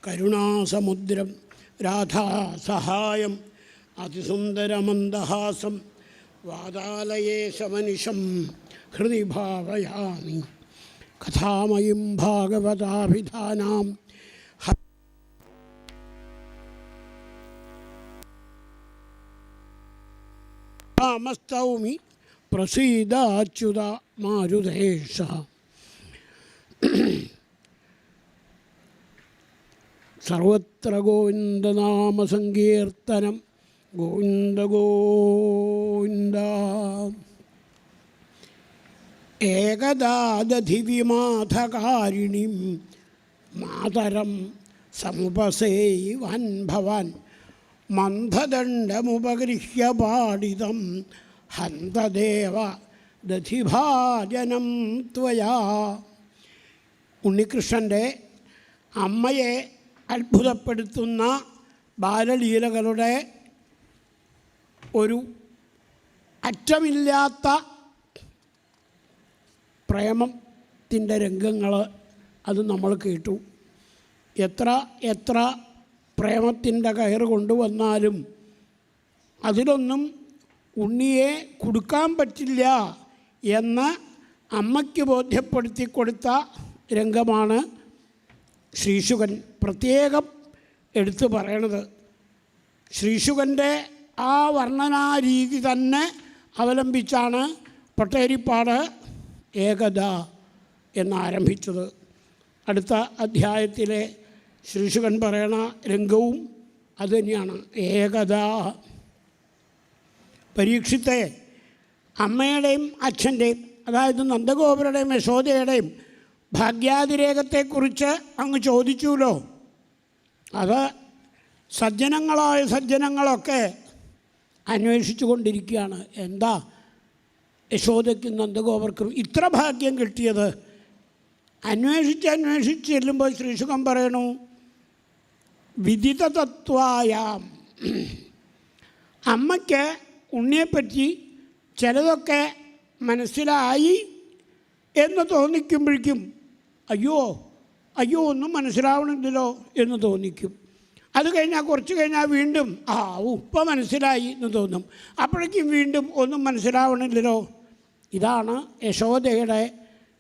കരുണാസമുദ്രം രാധാസഹായം അതിസുന്ദരമന്ദഹാസം വാതാലയേശമനിശം ഹൃദി ഭാവയാമി. കഥാമയും ഭാഗവതാഭിധാനാം മസ്തൗമി പ്രസീദാച്യുത മാരുതേശ. സർവത്ര ഗോവിന്ദനാമസങ്കീർത്തനം. ഗോവിന്ദ ഗോവിന്ദ. ഏകദാദധിവിമാധകാരിണീം മാതരം സമുപസേവാൻ ഭവാൻ മന്ദദണ്ഡമുപഗൃഹ്യ പാടിതം ഹന്തദേവ ദധിഭാജനം ത്വയാ. ഉണ്ണികൃഷ്ണൻ്റെ അമ്മയെ അത്ഭുതപ്പെടുത്തുന്ന ബാലലീലകളുടെ ഒരു അറ്റമില്ലാത്ത പ്രേമത്തിൻ്റെ രംഗങ്ങൾ അത് നമ്മൾ കേട്ടു. എത്ര പ്രേമത്തിൻ്റെ കയറ് കൊണ്ടുവന്നാലും അതിലൊന്നും ഉണ്ണിയെ കൊടുക്കാൻ പറ്റില്ല എന്ന് അമ്മയ്ക്ക് ബോധ്യപ്പെടുത്തി കൊടുത്ത രംഗമാണ് ശ്രീശുകൻ പ്രത്യേകം എടുത്തു പറയണത്. ശ്രീശുകൻ്റെ ആ വർണ്ണനാരീതി തന്നെ അവലംബിച്ചാണ് പട്ടേരിപ്പാട് ഏകദ എന്നാരംഭിച്ചത്. അടുത്ത അധ്യായത്തിലെ ശ്രീശുകൻ പറയണ രംഗവും അതുതന്നെയാണ്, ഏകദ. പരീക്ഷിത്തെ അമ്മയുടെയും അച്ഛൻ്റെയും, അതായത് നന്ദഗോപരുടെയും യശോദയുടെയും ഭാഗ്യാതിരേകത്തെക്കുറിച്ച് അങ്ങ് ചോദിച്ചുല്ലോ. അത് സജ്ജനങ്ങളായ സജ്ജനങ്ങളൊക്കെ അന്വേഷിച്ചു കൊണ്ടിരിക്കുകയാണ്. എന്താ യശോദയ്ക്കും നന്ദഗോപർക്കും ഇത്ര ഭാഗ്യം കിട്ടിയത്? അന്വേഷിച്ച് ചെല്ലുമ്പോൾ ശ്രീശുകൻ പറയണു, വിദിത തത്വായാം. അമ്മയ്ക്ക് ഉണ്ണിയെപ്പറ്റി ചിലതൊക്കെ മനസ്സിലായി എന്ന് തോന്നിക്കുമ്പോഴേക്കും അയ്യോ ഒന്നും മനസ്സിലാവണില്ലല്ലോ എന്ന് തോന്നിക്കും. അത് കഴിഞ്ഞാൽ കുറച്ച് കഴിഞ്ഞാൽ വീണ്ടും ഇപ്പം മനസ്സിലായി എന്ന് തോന്നും. അപ്പോഴേക്കും വീണ്ടും ഒന്നും മനസ്സിലാവണില്ലല്ലോ. ഇതാണ് യശോദയുടെ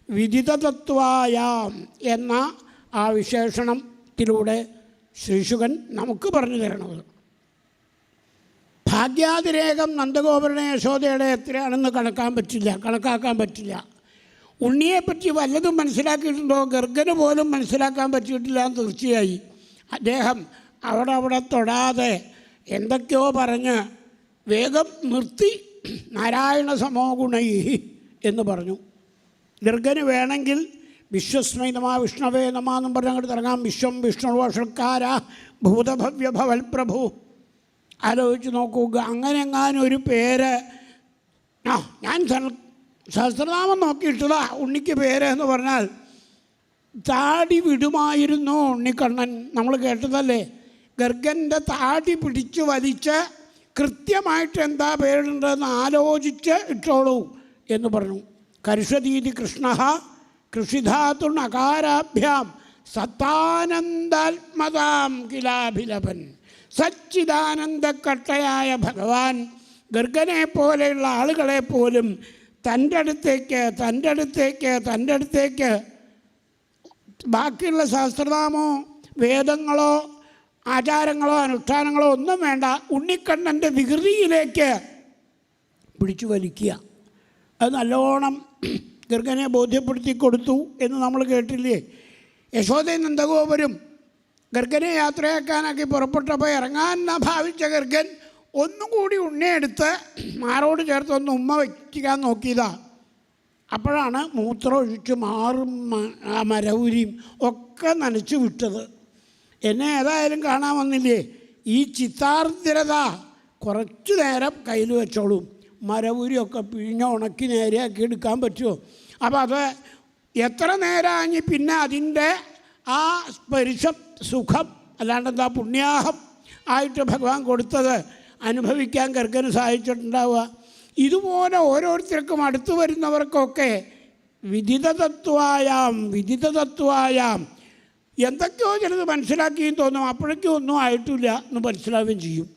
വിദിതതത്വായാം എന്ന ആ വിശേഷണത്തിലൂടെ ശ്രീശുകൻ നമുക്ക് പറഞ്ഞു തരണത്. ഭാഗ്യാതിരേകം നന്ദഗോപരുടെ യശോദയുടെ എത്രയാണെന്ന് കണക്കാക്കാൻ പറ്റില്ല. ഉണ്ണിയെപ്പറ്റി വല്ലതും മനസ്സിലാക്കിയിട്ടുണ്ടോ? ഗർഗന് പോലും മനസ്സിലാക്കാൻ പറ്റിയിട്ടില്ല എന്ന് തീർച്ചയായി. അദ്ദേഹം അവിടെ തൊടാതെ എന്തൊക്കെയോ പറഞ്ഞ് വേഗം നിർത്തി നാരായണ സമോ ഗുണൈ എന്ന് പറഞ്ഞു. ഗർഗന് വേണമെങ്കിൽ വിശ്വസ്മൈ നമഃ വിഷ്ണവേ നമഃ എന്നും പറഞ്ഞ് അങ്ങോട്ട് തുടങ്ങാം. വിശ്വം വിഷ്ണുവഷൽക്കാര ഭൂതഭവ്യ ഭവൽ പ്രഭു. ആലോചിച്ച് നോക്കൂ, അങ്ങനെ എങ്ങാനും ഒരു പേര് ഞാൻ സഹസ്രനാമം നോക്കിയിട്ടതാ ഉണ്ണിക്ക് പേര് എന്ന് പറഞ്ഞാൽ താടി വിടുമായിരുന്നു ഉണ്ണിക്കണ്ണൻ. നമ്മൾ കേട്ടതല്ലേ? ഗർഗൻ്റെ താടി പിടിച്ച് വലിച്ച് കൃത്യമായിട്ട് എന്താ പേരുണ്ടെന്ന് ആലോചിച്ച് ഇട്ടോളൂ എന്ന് പറഞ്ഞു. കരുഷതീതി കൃഷ്ണ കൃഷിധാതുണകാരാഭ്യാം സത്താനന്ദാത്മതാം കിലാഭിലപൻ. സച്ചിദാനന്ദക്കട്ടയായ ഭഗവാൻ ഗർഗനെ പോലെയുള്ള ആളുകളെ പോലും തൻ്റെ അടുത്തേക്ക് ബാക്കിയുള്ള സഹസ്രനാമോ വേദങ്ങളോ ആചാരങ്ങളോ അനുഷ്ഠാനങ്ങളോ ഒന്നും വേണ്ട, ഉണ്ണിക്കണ്ണൻ്റെ വികൃതിയിലേക്ക് പിടിച്ചു വലിക്കുക. അത് നല്ലോണം ഗർഗനെ ബോധ്യപ്പെടുത്തി കൊടുത്തു എന്ന് നമ്മൾ കേട്ടില്ലേ? യശോദയും നന്ദഗോപരും ഗർഗനെ യാത്രയാക്കാനാക്കി പുറപ്പെട്ടപ്പോൾ ഇറങ്ങാൻ ഭാവിച്ച ഗർഗൻ ഒന്നും കൂടി ഉണ്ണിയെടുത്ത് മാറോട് ചേർത്ത് ഒന്ന് ഉമ്മ വയ്ക്കാൻ നോക്കിയതാ. അപ്പോഴാണ് മൂത്രം ഒഴിച്ച് മാറും മരവുരിയും ഒക്കെ നനച്ച് വിട്ടത്. എന്നെ ഏതായാലും കാണാൻ വന്നില്ലേ? ഈ ചിത്താർദ്രത കുറച്ചു നേരം കയ്യിൽ വെച്ചോളും, മരവുരിയൊക്കെ പിഴിഞ്ഞ ഉണക്കി നേരെയാക്കി എടുക്കാൻ പറ്റുമോ? അപ്പോൾ അത് എത്ര നേരമാഞ്ഞ് പിന്നെ അതിൻ്റെ ആ സ്പർശം സുഖം അല്ലാണ്ടെന്താ പുണ്യാഹം ആയിട്ട് ഭഗവാൻ കൊടുത്തത് അനുഭവിക്കാൻ ഗർഗന് സാധിച്ചിട്ടുണ്ടാവുക. ഇതുപോലെ ഓരോരുത്തർക്കും അടുത്തു വരുന്നവർക്കൊക്കെ വിദിതതത്വായാം എന്തൊക്കെയോ ചിലത് മനസ്സിലാക്കിയും തോന്നും, അപ്പോഴേക്കും ഒന്നും ആയിട്ടില്ല എന്ന് മനസ്സിലാവുകയും ചെയ്യും.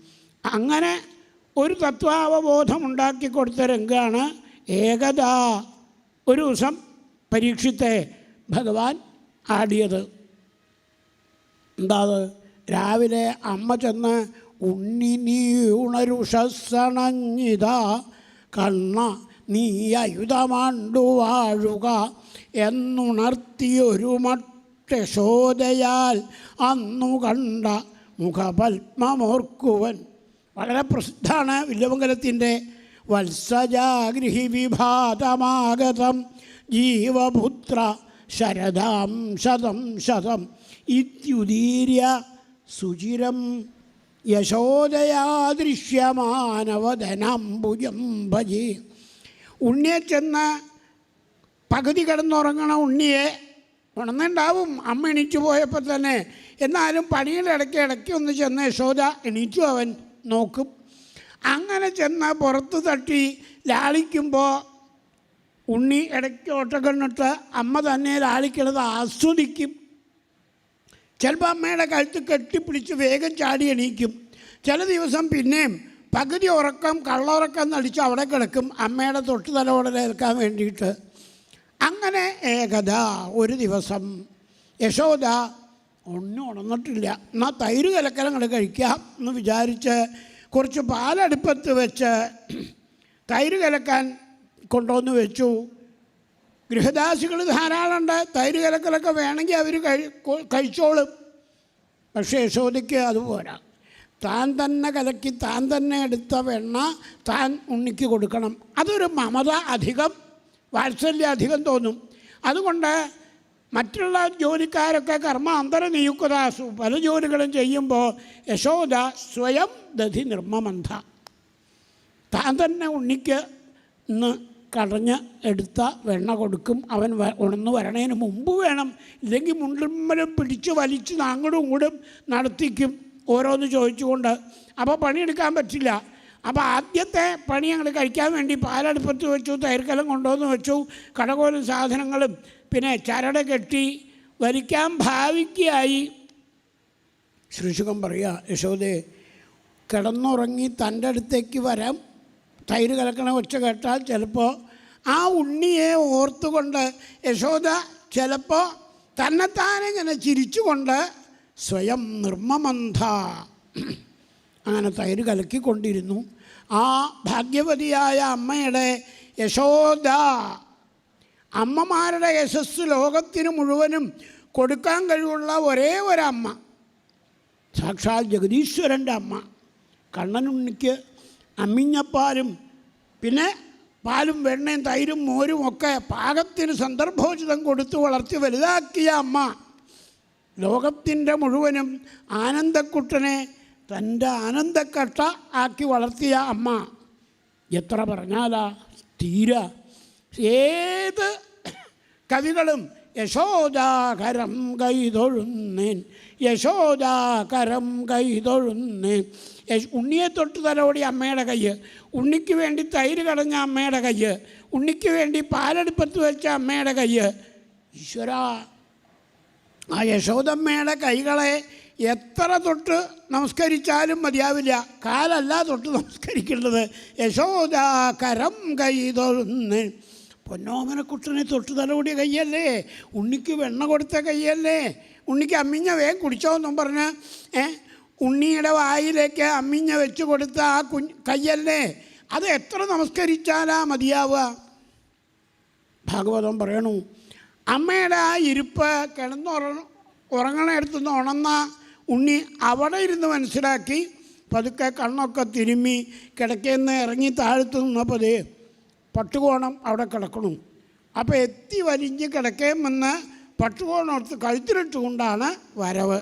അങ്ങനെ ഒരു തത്വാവബോധം ഉണ്ടാക്കി കൊടുത്ത രംഗമാണ് ഏകത. ഒരു ദിവസം പരീക്ഷത്തെ ഭഗവാൻ ആടിയത് എന്താ? രാവിലെ അമ്മ ചെന്ന് ഉണ്ണി നീ ഉണരുഷണഞ്ഞിതാ കണ്ണ നീ അയുധമാണ്ടു വാഴുക എന്നുണർത്തിയൊരു മട്ടശോദയാൽ അന്നു കണ്ട മുഖപത്മമോർക്കുവൻ. വളരെ പ്രസിദ്ധമാണ് വില്വമംഗലത്തിൻ്റെ വത്സജാഗൃഹി വിഭാതമാഗതം ജീവപുത്ര ശരദാം ശതം ശതം ഇത്യുദീര്യ സുചിരം യശോദയാ ദൃശ്യമാനവദനാംബുജം ഭജി. ഉണ്ണിയെ ചെന്ന് പകുതി കിടന്നുറങ്ങണ ഉണ്ണിയെ ഉണർന്നുണ്ടാവും അമ്മ എണീറ്റ് പോയപ്പോൾ തന്നെ. എന്നാലും പണിയുടെ ഇടയ്ക്ക് ഒന്ന് ചെന്ന് യശോദ എണീറ്റു അവൻ നോക്കും. അങ്ങനെ ചെന്ന് പുറത്ത് തട്ടി ലാളിക്കുമ്പോൾ ഉണ്ണി ഇടയ്ക്ക് ഓട്ടക്കണ്ണിട്ട് അമ്മ തന്നെ ലാളിക്കണത് ആസ്വദിക്കും. ചിലപ്പോൾ അമ്മയുടെ കഴുത്ത് കെട്ടിപ്പിടിച്ച് വേഗം ചാടി എണീക്കും. ചില ദിവസം പിന്നെയും പകുതി ഉറക്കം കള്ളുറക്കം നടിച്ച് അവിടെ കിടക്കും അമ്മയുടെ തൊട്ട് തലോടലേൽക്കാൻ വേണ്ടിയിട്ട്. അങ്ങനെ ഏകത ഒരു ദിവസം യശോദ ഒന്നും ഉണർന്നിട്ടില്ല. എന്നാൽ തൈര് കലക്കലങ്ങൾ കഴിക്കാം എന്ന് വിചാരിച്ച് കുറച്ച് പാലടുപ്പത്ത് വെച്ച് തൈര് കലക്കാൻ കൊണ്ടുവന്ന് വെച്ചു. ഗൃഹദാസികൾ ധാരാളമുണ്ട്, തൈര് കലക്കലൊക്കെ വേണമെങ്കിൽ അവർ കഴിച്ചോളും. പക്ഷേ യശോദയ്ക്ക് അതുപോരാ. താൻ തന്നെ കലക്കി താൻ തന്നെ എടുത്ത വെണ്ണ താൻ ഉണ്ണിക്ക് കൊടുക്കണം. അതൊരു മമത അധികം, വാത്സല്യം അധികം തോന്നും. അതുകൊണ്ട് മറ്റുള്ള ജോലിക്കാരൊക്കെ കർമാന്തര നിയുക്തദാസു പല ജോലികളും ചെയ്യുമ്പോൾ യശോദ സ്വയം ദധി നിർമ്മമന്ധ. താൻ തന്നെ ഉണ്ണിക്ക് ഇന്ന് കടഞ്ഞ് എടുത്ത വെണ്ണ കൊടുക്കും. അവൻ ഉണർന്നു വരണേന് മുമ്പ് വേണം, ഇല്ലെങ്കിൽ മുണ്ടുമ്മലും പിടിച്ച് വലിച്ച് അങ്ങോട്ടും ഇങ്ങോട്ടും നടത്തിക്കും ഓരോന്ന് ചോദിച്ചുകൊണ്ട്. അപ്പോൾ പണിയെടുക്കാൻ പറ്റില്ല. അപ്പോൾ ആദ്യത്തെ പണി ഞങ്ങൾ കഴിക്കാൻ വേണ്ടി പാലടുപ്പത്ത് വെച്ചു, തൈർക്കലം കൊണ്ടുവന്ന് വെച്ചു, കടകോലും സാധനങ്ങളും പിന്നെ ചരട് കെട്ടി വരിക്കാൻ ഭാവിക്കായി. ശ്രീശുഖം പറയുക, യശോദേ കിടന്നുറങ്ങി തൻ്റെ അടുത്തേക്ക് വരാം. തൈര് കലക്കണ ഒച്ച കേട്ടാൽ ചിലപ്പോൾ ആ ഉണ്ണിയെ ഓർത്തുകൊണ്ട് യശോദ ചിലപ്പോൾ തന്നെത്താനിങ്ങനെ ചിരിച്ചുകൊണ്ട് സ്വയം നിർമ്മമന്ധ അങ്ങനെ തൈര് കലക്കിക്കൊണ്ടിരുന്നു. ആ ഭാഗ്യവതിയായ അമ്മയുടെ യശോദ, അമ്മമാരുടെ യശസ് ലോകത്തിന് മുഴുവനും കൊടുക്കാൻ കഴിവുള്ള ഒരേ ഒരമ്മ, സാക്ഷാൽ ജഗദീശ്വരൻ്റെ അമ്മ. കണ്ണനുണ്ണിക്ക് അമ്മിഞ്ഞപ്പാലും പിന്നെ പാലും വെണ്ണയും തൈരും മോരും ഒക്കെ പാകത്തിന് സന്ദർഭോചിതം കൊടുത്ത് വളർത്തി വലുതാക്കിയ അമ്മ, ലോകത്തിൻ്റെ മുഴുവനും ആനന്ദക്കുട്ടനെ തൻ്റെ ആനന്ദക്കട്ട ആക്കി വളർത്തിയ അമ്മ. എത്ര പറഞ്ഞാലാ തീര. ഏത് കവികളും യശോദാകരം കൈതൊഴുന്നേൻ, യശോദാകരം കൈതൊഴുന്നേൻ. ഉണ്ണിയെ തൊട്ട് തലോടി അമ്മയുടെ കയ്യ്, ഉണ്ണിക്ക് വേണ്ടി തൈര് കടഞ്ഞ അമ്മയുടെ കയ്യ്, ഉണ്ണിക്ക് വേണ്ടി പാലെടുപ്പത്ത് വെച്ച അമ്മയുടെ കയ്യ്. ഈശ്വര, ആ യശോദമ്മയുടെ കൈകളെ എത്ര തൊട്ട് നമസ്കരിച്ചാലും മതിയാവില്ല. കാലല്ല തൊട്ട് നമസ്കരിക്കേണ്ടത്, യശോദാകരം കൈതൊഴുന്നേൻ. പൊന്നോമനക്കുട്ടനെ തൊട്ട് തലോടിയ കയ്യല്ലേ, ഉണ്ണിക്ക് വെണ്ണ കൊടുത്ത കയ്യല്ലേ, ഉണ്ണിക്ക് അമ്മിഞ്ഞ വേഗം കുടിച്ചോന്നും പറഞ്ഞ് ഉണ്ണിയുടെ വായിലേക്ക് അമ്മിഞ്ഞ വെച്ച് കൊടുത്ത ആ കയ്യല്ലേ, അത് എത്ര നമസ്കരിച്ചാലാ മതിയാവുക. ഭാഗവതം പറയണു, അമ്മയുടെ ആ ഇരിപ്പ് ഉറങ്ങണയിടത്തുനിന്ന് ഉണർന്ന ഉണ്ണി അവിടെ ഇരുന്ന് മനസ്സിലാക്കി പതുക്കെ കണ്ണൊക്കെ തിരുമ്മി കിടക്കയെന്ന് ഇറങ്ങി താഴത്ത് നിന്നപ്പോൾ ദേ പട്ടുകോണം അവിടെ കിടക്കണു. അപ്പോൾ എത്തി വലിഞ്ഞ് കിടക്കയും വന്ന് പട്ടുകോണം എടുത്ത് കഴുത്തിലിട്ടുകൊണ്ടാണ് വരവ്.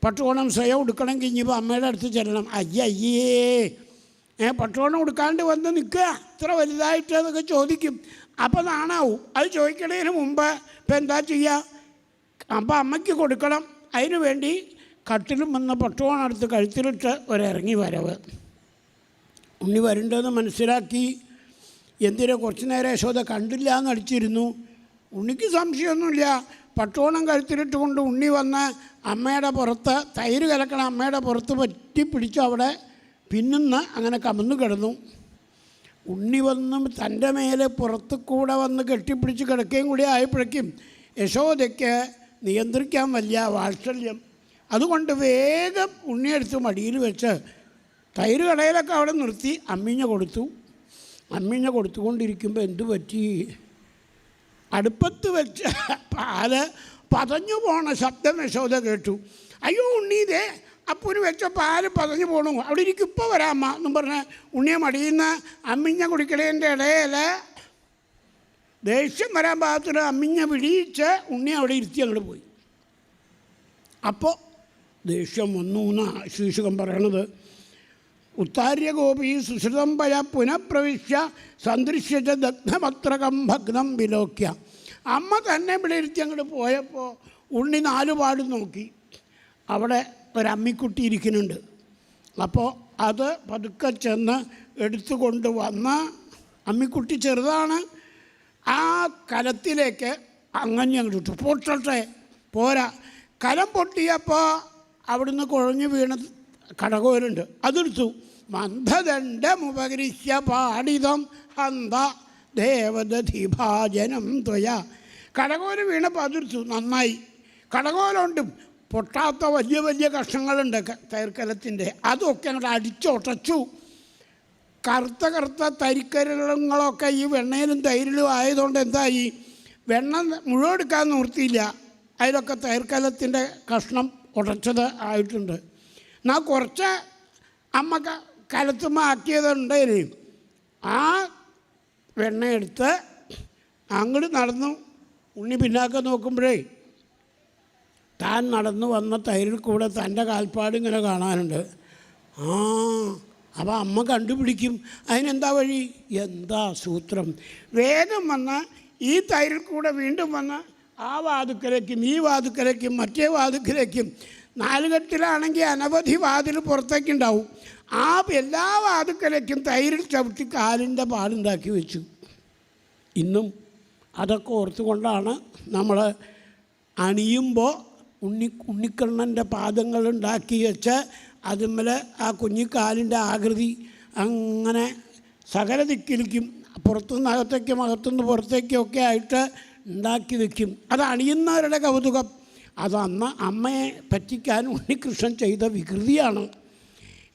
പട്ടുകോണം സ്വയം ഉടുക്കണമെങ്കിൽ ഇനിയിപ്പോൾ അമ്മയുടെ അടുത്ത് ചെല്ലണം. അയ്യേ പട്ടുകോണം ഉടുക്കാണ്ട് വന്ന് നിൽക്കുക ഇത്ര വലുതായിട്ട് എന്നൊക്കെ ചോദിക്കും. അപ്പോൾ നാണാവും. അത് ചോദിക്കണതിന് മുമ്പ് ഇപ്പം എന്താ ചെയ്യുക, അപ്പോൾ അമ്മയ്ക്ക് കൊടുക്കണം. അതിനു വേണ്ടി കട്ടിലും വന്ന് പട്ടുകോണം എടുത്ത് കഴുത്തിലിട്ട് ഒരിറങ്ങി വരവ്. ഉണ്ണി വരണ്ടെന്ന് മനസ്സിലാക്കി. എന്തിനാ കുറച്ച് നേരം യശോദ കണ്ടില്ല എന്നടിച്ചിരുന്നു. ഉണ്ണിക്ക് സംശയമൊന്നുമില്ല, പട്ടുകോണം കഴുത്തിലിട്ട് കൊണ്ട് ഉണ്ണി വന്ന് അമ്മയുടെ പുറത്ത് തൈര് കലക്കണ അമ്മയുടെ പുറത്ത് പറ്റി പിടിച്ചു അവിടെ പിന്നുന്ന അങ്ങനെ കമന്ന് കിടന്നു. ഉണ്ണി വന്നും തൻ്റെ മേലെ പുറത്ത് കൂടെ വന്ന് കെട്ടിപ്പിടിച്ച് കിടക്കുകയും കൂടി ആയപ്പോഴേക്കും യശോദയ്ക്ക് നിയന്ത്രിക്കാൻ വലിയ വാത്സല്യം. അതുകൊണ്ട് വേഗം ഉണ്ണിയെടുത്ത് മടിയിൽ വെച്ച് തൈര് കടയിലൊക്കെ അവിടെ നിർത്തി അമ്മിഞ്ഞ കൊടുത്തു. അമ്മിഞ്ഞ കൊടുത്തുകൊണ്ടിരിക്കുമ്പോൾ എന്തു പറ്റി? അടുപ്പത്ത് വെച്ച് പാല് പതഞ്ഞു പോണ ശബ്ദം യശോദ കേട്ടു. അയ്യോ ഉണ്ണി, ഇതേ അപ്പൂന് വെച്ച പാല് പതഞ്ഞു പോണു, അവിടെ ഇരിക്കും, ഇപ്പോൾ വരാമ്മ എന്നും പറഞ്ഞ് ഉണ്ണിയെ മടിയിൽ നിന്ന് അമ്മിഞ്ഞ കുടിക്കണേൻ്റെ ഇടയിൽ ദേഷ്യം വരാൻ പാകത്തിന് അമ്മിഞ്ഞ വിടിയിച്ച് ഉണ്ണി അവിടെ ഇരുത്തി അങ്ങോട്ട് പോയി. അപ്പോൾ ദേഷ്യം വന്നു എന്നാണ് ശീർഷകം പറയണത്. ഉത്താര്യഗോപി സുശ്രുതം പയ പുനഃപ്രവിശ്യ സന്ദൃശ്യച്ച ദഗ്ധമത്രകം ഭഗ്നം വിലോക്യ. അമ്മ തന്നെ ഇവിടെ ഇരുത്തി അങ്ങോട്ട് പോയപ്പോൾ ഉണ്ണി 4 പാടും നോക്കി. അവിടെ ഒരമ്മിക്കുട്ടി ഇരിക്കുന്നുണ്ട്. അപ്പോൾ അത് പതുക്കെ ചെന്ന് എടുത്തുകൊണ്ട് വന്ന അമ്മിക്കുട്ടി ചെറുതാണ്. ആ കലത്തിലേക്ക് അങ്ങനെ അങ്ങോട്ട് ഇട്ടു. പൊട്ടട്ടെ, പോരാ. കലം പൊട്ടിയപ്പോൾ അവിടുന്ന് കുഴഞ്ഞു വീണ കടകോലുണ്ട്, അതെടുത്തു. മന്ദദണ്ഡമുപകരിശ്യ പാടിതം ഹന്ത ദേവദധിഭാജനം ത്വയ. കടകോല് വീണപ്പോൾ അതെടുത്തു. നന്നായി. കടകോലുണ്ട്, പൊട്ടാത്ത വലിയ വലിയ കഷ്ണങ്ങളുണ്ട് തൈർക്കലത്തിൻ്റെ, അതൊക്കെ അങ്ങോട്ട് അടിച്ചൊട്ടച്ചു. കറുത്ത തരിക്കരങ്ങളൊക്കെ ഈ വെണ്ണയിലും തൈരിലും ആയതുകൊണ്ട് എന്തായി, വെണ്ണ മുഴുവൻ എടുക്കാൻ നിവൃത്തിയില്ല. അതിലൊക്കെ തൈർക്കലത്തിൻ്റെ കഷ്ണം ഉടച്ചത് ആയിട്ടുണ്ട്. എന്നാൽ കുറച്ച് അമ്മ കലത്തുമ്മ ആക്കിയതുണ്ടായി. ആ വെണ്ണയെടുത്ത് അങ്ങോട്ട് നടന്നു. ഉണ്ണി പിന്നാക്കം നോക്കുമ്പോഴേ താൻ നടന്നു വന്ന തൈരിൽ കൂടെ തൻ്റെ കാൽപ്പാട് ഇങ്ങനെ കാണാനുണ്ട്. അപ്പോൾ അമ്മ കണ്ടുപിടിക്കും. അതിനെന്താ വഴി, എന്താ സൂത്രം? വേഗം വന്ന് ഈ തൈരിൽ കൂടെ വീണ്ടും വന്ന് ആ വാതുക്കലേക്കും ഈ വാതുക്കലേക്കും മറ്റേ വാതുക്കലേക്കും, 4 കെട്ടിലാണെങ്കിൽ അനവധി വാതിൽ പുറത്തേക്കുണ്ടാവും. ആ എല്ലാ വാതുക്കലേക്കും തൈരിൽ ചവിട്ടി കാലിൻ്റെ പാടുണ്ടാക്കി വെച്ചു. ഇന്നും അതൊക്കെ ഓർത്തുകൊണ്ടാണ് നമ്മൾ അണിയുമ്പോൾ ഉണ്ണിക്കണ്ണൻ്റെ പാദങ്ങളുണ്ടാക്കി വെച്ച് അതുമ്മൽ ആ കുഞ്ഞിക്കാലിൻ്റെ ആകൃതി അങ്ങനെ സകല ദിക്കിലേക്കും പുറത്തുനിന്ന് അകത്തേക്കും അകത്തുനിന്ന് പുറത്തേക്കും ഒക്കെ ആയിട്ട് ഉണ്ടാക്കി വയ്ക്കും. അത് അണിയുന്നവരുടെ കൗതുകം. അതന്ന് അമ്മയെ പറ്റിക്കാൻ ഉണ്ണികൃഷ്ണൻ ചെയ്ത വികൃതിയാണ്.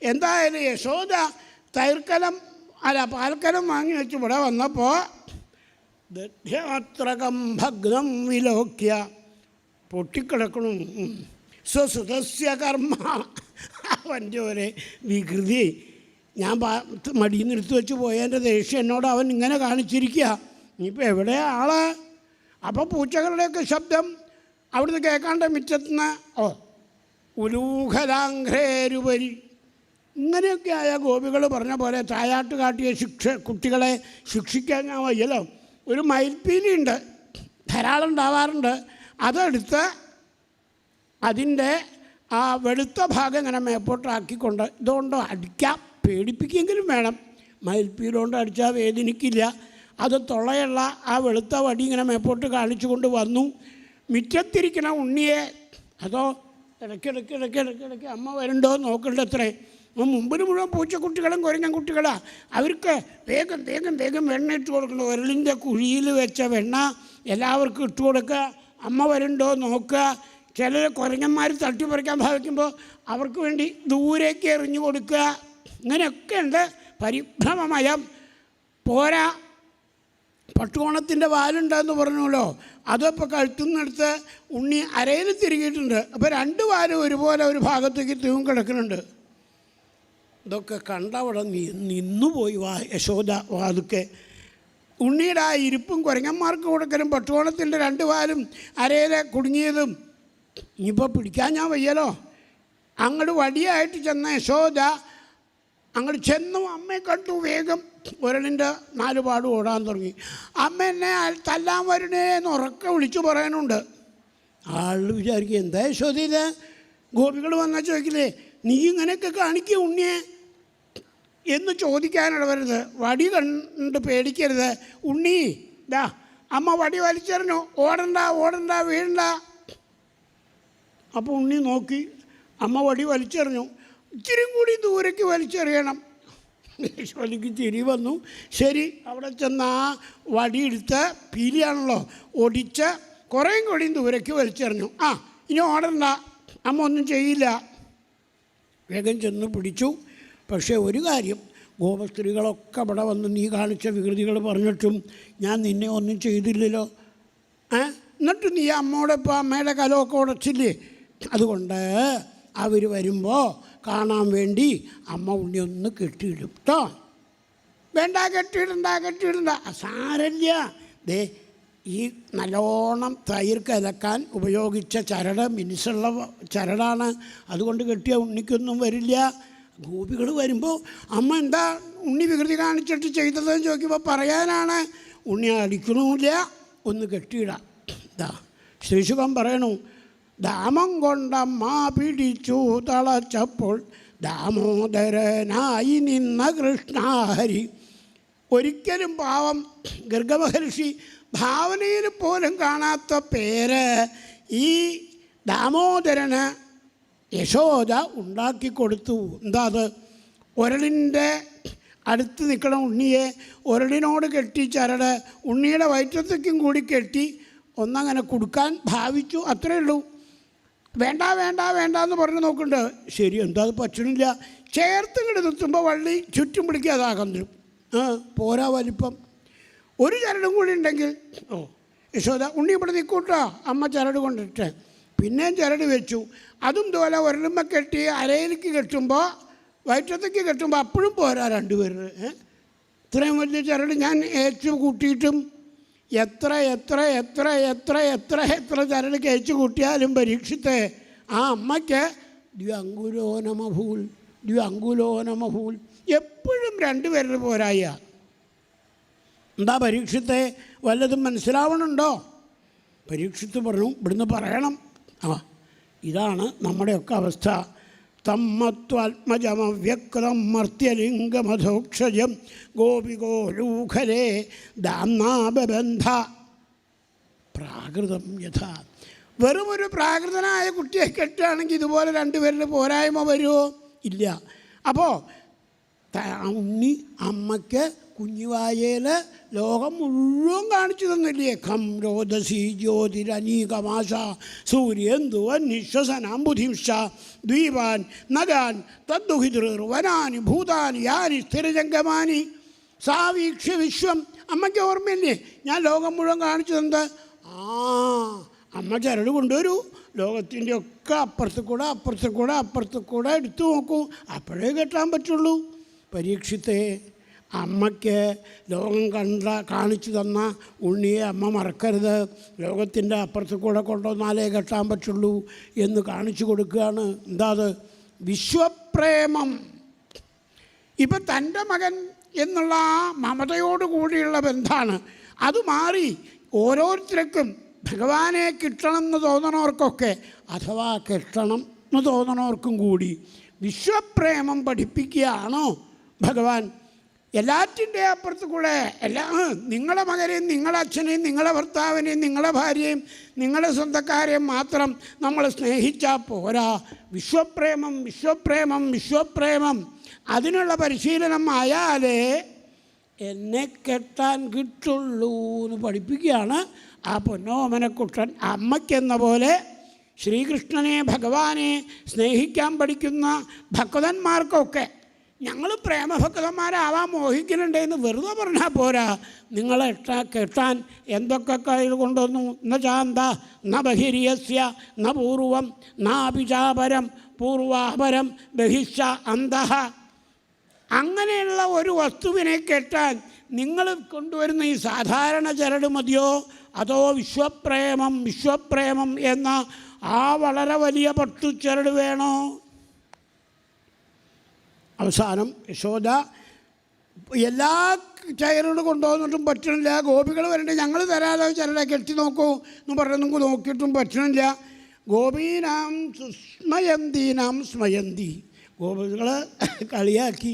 എന്തായാലും യശോദ പാൽക്കലം വാങ്ങി വെച്ച് ഇവിടെ വന്നപ്പോൾ ദധ്യാത്രകം ഭഗ്നം വിലോക്യ, പൊട്ടിക്കിടക്കണം. സ്വസുതസ്യ കർമ്മ, അവൻ്റെ ഒരേ വികൃതി. ഞാൻ മടിയിൽ നിന്ന് എടുത്തു വെച്ച് പോയതിൻ്റെ ദേഷ്യം എന്നോട് അവൻ ഇങ്ങനെ കാണിച്ചിരിക്കുക. ഇനിയിപ്പോൾ എവിടെയാ ആള്? അപ്പോൾ പൂച്ചകളുടെയൊക്കെ ശബ്ദം അവിടുന്ന് കേൾക്കാണ്ട് മുറ്റത്തുനിന്ന് ഉലൂഖലാഘ്രേരുപരി. ഇങ്ങനെയൊക്കെ ആയ ഗോപികൾ പറഞ്ഞ പോലെ തായാട്ട് കാട്ടിയ കുട്ടികളെ ശിക്ഷിക്കാൻ ഞാൻ വയ്യല്ലോ. ഒരു മയിൽപ്പീലിയുണ്ട്, ധാരാളം ഉണ്ടാവാറുണ്ട്. അതെടുത്ത് അതിൻ്റെ ആ വെളുത്ത ഭാഗം ഇങ്ങനെ മേപ്പോട്ടാക്കിക്കൊണ്ട് ഇതുകൊണ്ട് അടിക്കാം, പേടിപ്പിക്കെങ്കിലും വേണം. മയിൽപ്പീലുകൊണ്ട് അടിച്ചാൽ വേദനിക്കില്ല. അത് തൊള്ളയുള്ള ആ വെളുത്ത വടി ഇങ്ങനെ മേപ്പോട്ട് കാണിച്ചു കൊണ്ട് വന്നു. മുറ്റത്തിരിക്കണ ഉണ്ണിയെ അതോ ഇടയ്ക്കിടയ്ക്ക് അമ്മ വരണ്ടോ നോക്കണ്ടത്രേ. മുമ്പിൽ മുഴുവൻ പൂച്ചക്കുട്ടികളും കുരങ്ങൻ കുട്ടികളാണ്. അവർക്ക് വേഗം വേഗം വേഗം വെണ്ണ ഇട്ട് കൊടുക്കണം. ഉരലിൻ്റെ കുഴിയിൽ വെച്ച വെണ്ണ എല്ലാവർക്കും ഇട്ട് കൊടുക്കുക. അമ്മ വരണ്ടോ നോക്കുക. ചിലർ കുരങ്ങന്മാർ തട്ടിപ്പറിക്കാൻ ഭാവിക്കുമ്പോൾ അവർക്ക് വേണ്ടി ദൂരേക്ക് എറിഞ്ഞു കൊടുക്കുക. ഇങ്ങനെയൊക്കെ ഉണ്ട്. പരിഭ്രമമയം പോരാ. പട്ടുകോണത്തിൻ്റെ വാലുണ്ടെന്ന് പറഞ്ഞല്ലോ, അതപ്പോൾ കഴുത്തുനിന്നെടുത്ത് ഉണ്ണി അരയിൽ തിരികിയിട്ടുണ്ട്. അപ്പോൾ 2 വാലും ഒരുപോലെ ഒരു ഭാഗത്തേക്ക് തൂങ്ങി കിടക്കുന്നുണ്ട്. ഇതൊക്കെ കണ്ടവിടെ നിന്നുപോയി യശോദ വാതുക്കെ. ഉണ്ണിയുടെ ആ ഇരിപ്പും കുരങ്ങന്മാർക്ക് കൊടുക്കലും പട്ടുകോണത്തിൻ്റെ 2 വാലും അരയിൽ കുടുങ്ങിയതും ഇനിയിപ്പോൾ പിടിക്കാൻ ഞാൻ വയ്യല്ലോ. അങ്ങോട്ട് വടിയായിട്ട് ചെന്ന യശോദ അങ്ങോട്ട് ചെന്നു അമ്മയെ കണ്ടു. വേഗം ഉരലിൻ്റെ 4 പാടും ഓടാൻ തുടങ്ങി. അമ്മ എന്നെ തല്ലാൻ വരണേന്ന് ഉറക്കെ വിളിച്ചു പറയാനുണ്ട്. ആൾ വിചാരിക്കുക എന്താ യശോദ ഇത്? ഗോപികൾ വന്നാൽ ചോദിക്കില്ലേ നീ ഇങ്ങനെയൊക്കെ കാണിക്കുക ഉണ്ണിയെ എന്ന് ചോദിക്കാനിടവരുത്. വടി കണ്ട് പേടിക്കരുത്. ഉണ്ണി ദാ അമ്മ വടി വലിച്ചെറിഞ്ഞു, ഓടണ്ട ഓടണ്ട വീഴണ്ട. അപ്പോൾ ഉണ്ണി നോക്കി, അമ്മ വടി വലിച്ചെറിഞ്ഞു, ഇച്ചിരി കൂടി ദൂരേക്ക് വലിച്ചെറിയണം. യശോദയ്ക്ക് ചിരി വന്നു. ശരി, അവിടെ ചെന്ന് ആ വടിയെടുത്ത് പീലിയാണല്ലോ ഒടിച്ച് കുറേയും കൂടിയും ദൂരേക്ക് വലിച്ചെറിഞ്ഞു. ഇനി ഓടണ്ട, അമ്മ ഒന്നും ചെയ്യില്ല. വേഗം ചെന്ന് പിടിച്ചു. പക്ഷേ ഒരു കാര്യം, ഗോപസ്ത്രീകളൊക്കെ അവിടെ വന്ന് നീ കാണിച്ച വികൃതികൾ പറഞ്ഞിട്ടും ഞാൻ നിന്നെ ഒന്നും ചെയ്തില്ലല്ലോ. എന്നിട്ട് നീ അമ്മയോടൊപ്പം അമ്മയുടെ കലമൊക്കെ ഉടച്ചില്ലേ? അതുകൊണ്ട് അവർ വരുമ്പോൾ കാണാൻ വേണ്ടി അമ്മ ഉണ്ണി ഒന്ന് കെട്ടിയിടും കേട്ടോ. വേണ്ട, കെട്ടിയിടണ്ട. സാരല്ല. ദേ, ഈ നല്ലോണം തൈർ കലക്കാൻ ഉപയോഗിച്ച ചരട് മിനുസുള്ള ചരടാണ്. അതുകൊണ്ട് കെട്ടിയ ഉണ്ണിക്കൊന്നും വരില്ല. ഗോപികൾ വരുമ്പോൾ അമ്മ എന്താ ഉണ്ണി വികൃതി കാണിച്ചിട്ട് ചെയ്തതെന്ന് ചോദിക്കുമ്പോൾ പറയാനാണ്. ഉണ്ണി അടിക്കണമില്ല, ഒന്ന് കെട്ടിയിടാം. ശ്രീശുഖം പറയണു, ദാമം കൊണ്ടമ്മ പിടിച്ചു തളച്ചപ്പോൾ ദാമോദരനായി നിന്ന കൃഷ്ണഹരി. ഒരിക്കലും പാവം ഗർഗമഹർഷി ഭാവനയിൽ പോലും കാണാത്ത പേര് ഈ ദാമോദരന് യശോദ ഉണ്ടാക്കിക്കൊടുത്തു. എന്താ അത്? ഒരളിൻ്റെ അടുത്ത് നിൽക്കണ ഉണ്ണിയെ ഒരളിനോട് കെട്ടി ചരട് ഉണ്ണിയുടെ വയറ്റത്തേക്കും കൂടി കെട്ടി ഒന്നങ്ങനെ കൊടുക്കാൻ ഭാവിച്ചു. അത്രയേ ഉള്ളൂ. വേണ്ട എന്ന് പറഞ്ഞ് നോക്കുന്നുണ്ട്. ശരി, എന്താ അത് പറ്റണില്ല. ചേർത്ത് കിടത്തുമ്പോൾ വള്ളി ചുറ്റും പിടിക്കുക, അതാകുന്നു. പോരാ വലിപ്പം. ഒരു ചരടും കൂടി ഉണ്ടെങ്കിൽ യശോദ ഉണ്ണി ഇവിടെ നിൽക്കൂട്ടോ, അമ്മ ചരട് കൊണ്ടിട്ട് പിന്നെയും ചരട് വെച്ചു. അതും ഇതുപോലെ ഒരെണ്ണമ്മ കെട്ടി അരയിലേക്ക് കെട്ടുമ്പോൾ വയറ്റത്തേക്ക് കെട്ടുമ്പോൾ അപ്പോഴും പോരാ രണ്ടുപേര്. ഇത്രയും വലിയ ചരട് ഞാൻ ഏച്ചു കൂട്ടിയിട്ടും എത്ര ചരട് കേച്ചു കൂട്ടിയാലും പരീക്ഷിത്തെ ആ അമ്മയ്ക്ക് ദ്വ്യങ്കുലോനമഭൂൽ എപ്പോഴും രണ്ടുപേരുടെ പോരായ. എന്താ പരീക്ഷത്തെ വല്ലതും മനസ്സിലാവണുണ്ടോ? പരീക്ഷിത്ത് പറഞ്ഞു, ഇവിടുന്ന് പറയണം. ഇതാണ് നമ്മുടെയൊക്കെ അവസ്ഥ. തമ്മത്വാത്മജമവ്യക്തം മർത്യലിംഗമധോക്ഷജം ഗോപികോലൂഖലേ ദാംനാബന്ധ പ്രാകൃതം യഥാ. വെറും ഒരു പ്രാകൃതനായ കുട്ടിയെ കെട്ടുകയാണെങ്കിൽ ഇതുപോലെ രണ്ടുപേരുടെ പോരായ്മ വരുമോ? ഇല്ല. അപ്പോൾ ഉണ്ണി അമ്മയ്ക്ക് കുഞ്ഞുവായയിൽ ലോകം മുഴുവൻ കാണിച്ചു തന്നില്ലേ? ഖം രോദസി ജ്യോതിരനീകമാശ സൂര്യന്തുവൻ നിശ്വസനാം ബുധിംശ ദ്വീപാൻ നഗാൻ തദ്ദുഹിതൃർവനാനി ഭൂതാനി യാനി സ്ഥിരജംഗമാനി സാ വീക്ഷ്യ വിശ്വം. അമ്മയ്ക്ക് ഓർമ്മയില്ലേ ഞാൻ ലോകം മുഴുവൻ കാണിച്ചു തന്നത്? അമ്മ ചരട് കൊണ്ടുവരൂ, ലോകത്തിൻ്റെ ഒക്കെ അപ്പുറത്ത് കൂടെ എടുത്തു നോക്കൂ, അപ്പോഴേ കെട്ടാൻ പറ്റുള്ളൂ. പരീക്ഷിത്തെ അമ്മയ്ക്ക് ലോകം കാണിച്ചു തന്ന ഉണ്ണിയെ അമ്മ മറക്കരുത്, ലോകത്തിൻ്റെ അപ്പുറത്ത് കൂടെ കൊണ്ടുവന്നാലേ കെട്ടാൻ പറ്റുള്ളൂ എന്ന് കാണിച്ചു കൊടുക്കുകയാണ്. എന്താ അത്? വിശ്വപ്രേമം. ഇപ്പം തൻ്റെ മകൻ എന്നുള്ള ആ മമതയോട് കൂടിയുള്ള ബന്ധമാണ്. അത് മാറി ഓരോരുത്തർക്കും ഭഗവാനെ കിട്ടണം എന്ന് തോന്നണവർക്കൊക്കെ, അഥവാ കിട്ടണം എന്ന് തോന്നണവർക്കും കൂടി വിശ്വപ്രേമം പഠിപ്പിക്കുകയാണോ ഭഗവാൻ? എല്ലാറ്റിൻ്റെ അപ്പുറത്ത് കൂടെ നിങ്ങളുടെ മകനെയും നിങ്ങളുടെ അച്ഛനെയും നിങ്ങളുടെ ഭർത്താവിനെയും നിങ്ങളുടെ ഭാര്യയും നിങ്ങളുടെ സ്വന്തക്കാരെയും മാത്രം നമ്മൾ സ്നേഹിച്ചാൽ പോരാ. വിശ്വപ്രേമം അതിനുള്ള പരിശീലനം ആയാലേ എന്നെ കെട്ടാൻ കിട്ടുള്ളൂ എന്ന് പഠിപ്പിക്കുകയാണ് ആ പൊന്നോമനക്കുട്ടൻ. അമ്മയ്ക്കെന്ന പോലെ ശ്രീകൃഷ്ണനെ ഭഗവാനെ സ്നേഹിക്കാൻ പഠിക്കുന്ന ഭക്തന്മാർക്കൊക്കെ ഞങ്ങൾ പ്രേമഭക്തന്മാരാവാൻ മോഹിക്കുന്നുണ്ടെന്ന് വെറുതെ പറഞ്ഞാൽ പോരാ. നിങ്ങളെ കെട്ടാൻ എന്തൊക്കെ കയ്യിൽ കൊണ്ടുവന്നു എന്നുവെച്ചാൽ എന്താ? ന ബഹിര്യസ്യ ന പൂർവം നാപിചാപരം പൂർവാപരം ബഹിശ്ച അന്തഃ. അങ്ങനെയുള്ള ഒരു വസ്തുവിനെ കെട്ടാൻ നിങ്ങൾ കൊണ്ടുവരുന്ന ഈ സാധാരണ ചരട് മതിയോ? അതോ വിശ്വപ്രേമം എന്ന ആ വളരെ വലിയ പട്ടുചരട് വേണോ? അവസാനം യശോദ എല്ലാ ചരട് കൊണ്ടുവന്നിട്ടും പറ്റണില്ല. ഗോപികൾ വരണ്ടേ, ഞങ്ങൾ തരാതെ ചരട കെട്ടി നോക്കൂ എന്ന് പറഞ്ഞ് നിങ്ങൾക്ക് നോക്കിയിട്ടും പറ്റണില്ല. ഗോപീനാം സ്മയന്തി. ഗോപികൾ കളിയാക്കി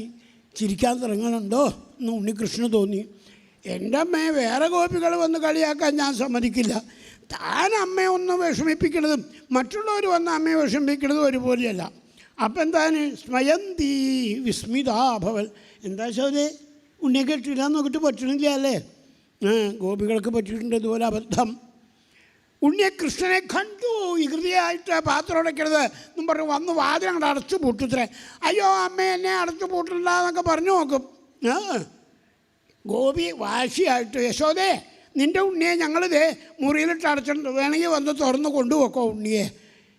ചിരിക്കാൻ തുടങ്ങണുണ്ടോ എന്ന് ഉണ്ണികൃഷ്ണന് തോന്നി. എൻ്റെ അമ്മയെ വേറെ ഗോപികൾ വന്ന് കളിയാക്കാൻ ഞാൻ സമ്മതിക്കില്ല. താൻ അമ്മയെ ഒന്ന് വിഷമിപ്പിക്കുന്നതും മറ്റുള്ളവർ വന്ന് അമ്മയെ വിഷമിപ്പിക്കുന്നതും ഒരുപോലെയല്ല. അപ്പം എന്താണ് സ്മയന്തി വിസ്മിതാഭവൽ. എന്താ ചോദ്യേ, ഉണ്ണിയെ കെട്ടില്ല നോക്കിയിട്ട് പറ്റണില്ല അല്ലേ? ഗോപികൾക്ക് പറ്റിയിട്ടുണ്ട് ഇതുപോലെ അബദ്ധം. ഉണ്ണിയെ കൃഷ്ണനെ കണ്ടു വികൃതിയായിട്ട് പാത്രം ഉടയ്ക്കരുത് എന്നും പറഞ്ഞു വന്ന് വാതിൽ അങ്ങോട്ട് അടച്ചു പൂട്ടുത്രേ. അയ്യോ അമ്മ എന്നെ അടച്ചു പൂട്ടില്ല എന്നൊക്കെ പറഞ്ഞു നോക്കും. ഗോപി വാശിയായിട്ട് യശോദേ നിൻ്റെ ഉണ്ണിയെ ഞങ്ങളിതേ മുറിയിലിട്ട് അടച്ചിട്ടുണ്ട്, വേണമെങ്കിൽ വന്ന് തുറന്ന് കൊണ്ടുപോക്കോ ഉണ്ണിയെ